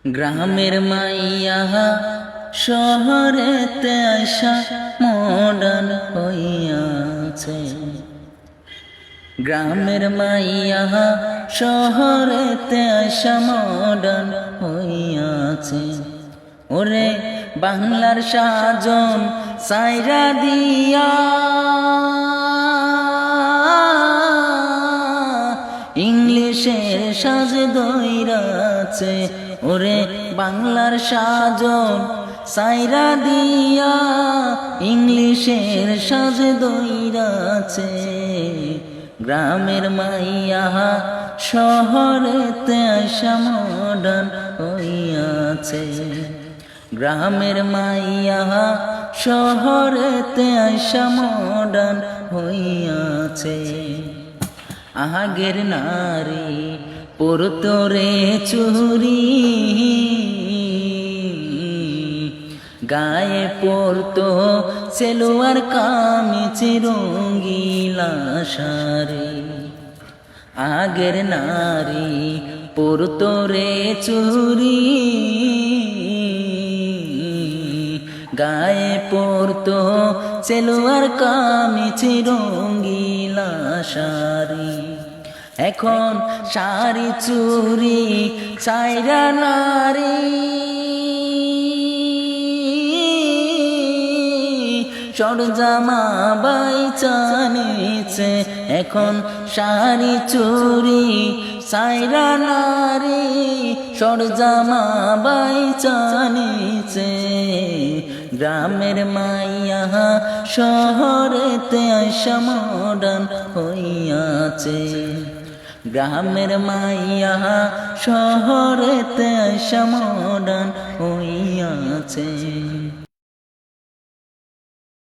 গ্রামের মাইয়া শহরেতে আইসা মডার্ন হইয়াছে। গ্রামের মাইয়া শহরেতে আইসা মডার্ন হইয়াছে। ওরে বাংলার সাজন সাইরা দিয়া ইংলিশের সাজে দইরাছে। ওরে বাংলার সাজন সাইরা দিয়া ইংলিশের সাজে দইরাছে। গ্রামের মাইয়া শহরেতে আইসা মডার্ন হইয়াছে। গ্রামের মাইয়া শহরেতে আইসা মডার্ন হইয়াছে। আগের নারী পরতো রে চুরি, গায়ে পরতো সেলোয়ার কামিজ রঙ্গিলা শাড়ি। আগের নারী পরতো রে চুরি, গায়ে পরতো সেলোয়ার কামিজ রঙ্গিলা শাড়ি। এখন শাড়ি চুরি সাইরা নারী সরজামা বাইচা নিছে। এখন শাড়ি চুরি সাইরা নারী সরজামা বাইচা নিছে। গ্রামের মাইয়া শহরেতে আইসা মডার্ন হইয়াছে। গ্রামের মাইয়া শহরেতে আইসা মডার্ন হইয়াছে।